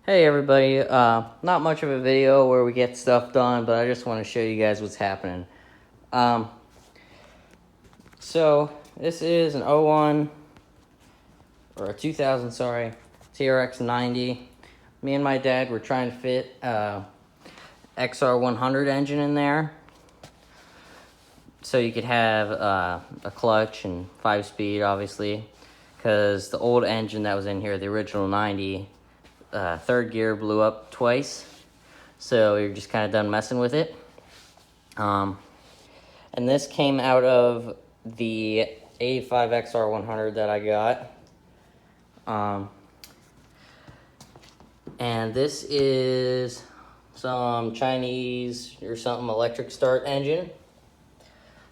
Hey everybody, not much of a video where we get stuff done, but I just want to show you guys what's happening. So this is an 2000, sorry, TRX90. Me and my dad were trying to fit XR100 engine in there, so you could have a clutch and 5-speed, obviously, because the old engine that was in here, the original 90, third gear blew up twice, so you're just kind of done messing with it. And this came out of the 85 XR100 that I got. And this is some Chinese or something electric start engine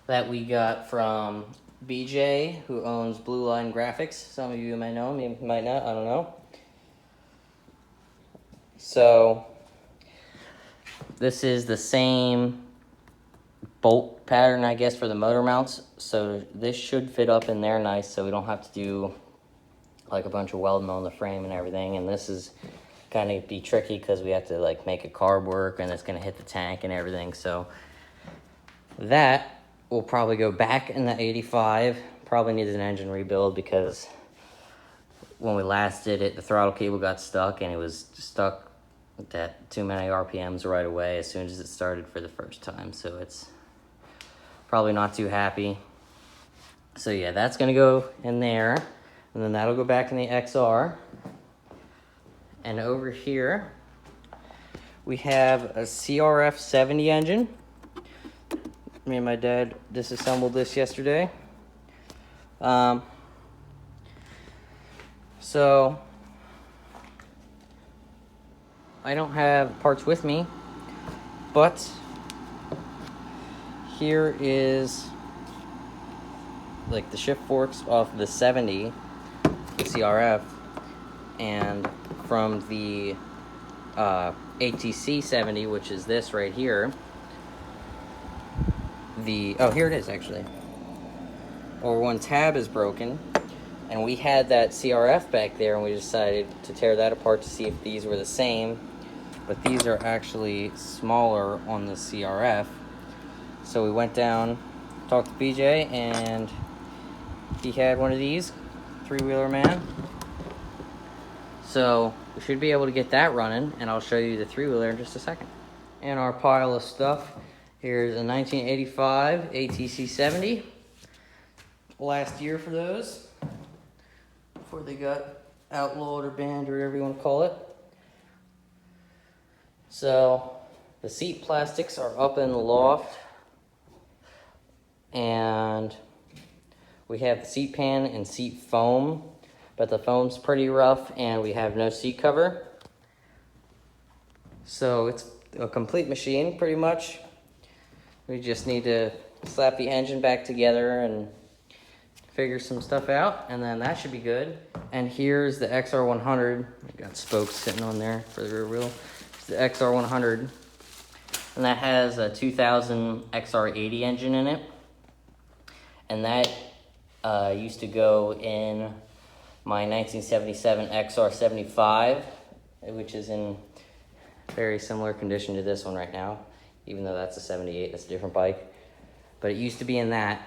that we got from BJ, who owns Blue Line Graphics. Some of you might know him, you might not, I don't know. So this is the same bolt pattern, I guess, for the motor mounts. So this should fit up in there nice, so we don't have to do like a bunch of welding on the frame and everything. And this is kind of be tricky because we have to like make a carb work, and it's going to hit the tank and everything. So that will probably go back in the 85. Probably needs an engine rebuild because when we last did it, the throttle cable got stuck, and it was stuck at too many RPMs right away as soon as it started for the first time. So it's probably not too happy. So yeah, that's gonna go in there, and then that'll go back in the XR. And over here we have a CRF90 engine. Me and my dad disassembled this yesterday. So I don't have parts with me, but here is like the shift forks off the 70, the CRF, and from the ATC 70, which is this right here. Here it is actually. Or one tab is broken, and we had that CRF back there, and we decided to tear that apart to see if these were the same. But these are actually smaller on the CRF. So we went down, talked to BJ, and he had one of these, 3-wheeler man. So we should be able to get that running, and I'll show you the 3-wheeler in just a second. And our pile of stuff, here's a 1985 ATC 70. Last year for those, before they got outlawed or banned or whatever you want to call it. So the seat plastics are up in the loft, and we have the seat pan and seat foam, but the foam's pretty rough and we have no seat cover. So it's a complete machine pretty much. We just need to slap the engine back together and figure some stuff out, and then that should be good. And here's the XR100. I got spokes sitting on there for the rear wheel. The XR100, and that has a 2000 XR80 engine in it, and that used to go in my 1977 XR75, which is in very similar condition to this one right now, even though that's a 78, that's a different bike, but it used to be in that.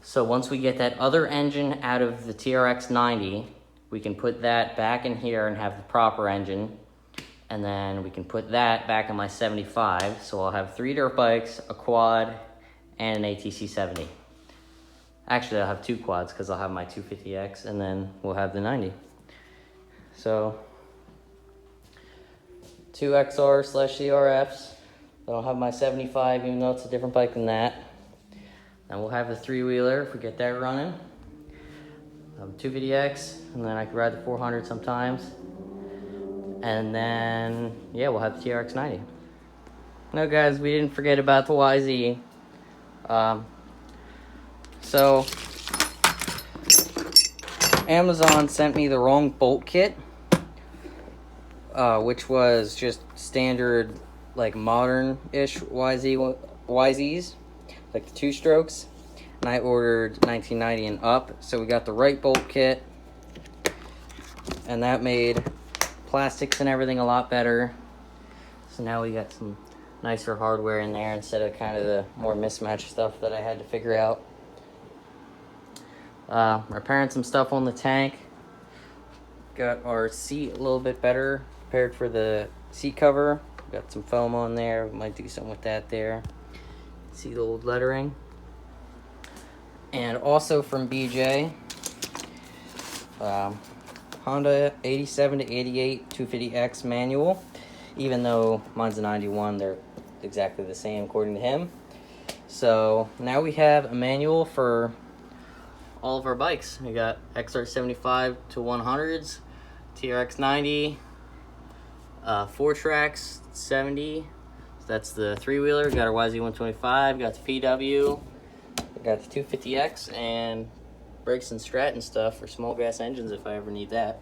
So once we get that other engine out of the TRX90, we can put that back in here and have the proper engine. And then we can put that back in my 75. So I'll have 3 dirt bikes, a quad, and an ATC 70. Actually, I'll have 2 quads because I'll have my 250X, and then we'll have the 90. So 2 XR/CRFs. Then I'll have my 75, even though it's a different bike than that. Then we'll have the 3-wheeler if we get that running. I'll have a 250X, and then I can ride the 400 sometimes. And then, yeah, we'll have the TRX90. No, guys, we didn't forget about the YZ. So, Amazon sent me the wrong bolt kit, which was just standard, like, modern-ish YZs, like the 2-strokes. And I ordered 1990 and up, so we got the right bolt kit, and that made plastics and everything a lot better. So now we got some nicer hardware in there instead of kind of the more mismatched stuff that I had to figure out. Repairing some stuff on the tank. Got our seat a little bit better prepared for the seat cover. Got some foam on there. We might do something with that there. See the old lettering. And also from BJ, Honda 87 to 88 250X manual. Even though mine's a 91, they're exactly the same according to him. So now we have a manual for all of our bikes. We got XR75 to 100s, TRX90, 4Trax 70. So that's the 3-wheeler. Got our YZ125. Got the PW. Got the 250X and brakes and strat and stuff for small gas engines if I ever need that.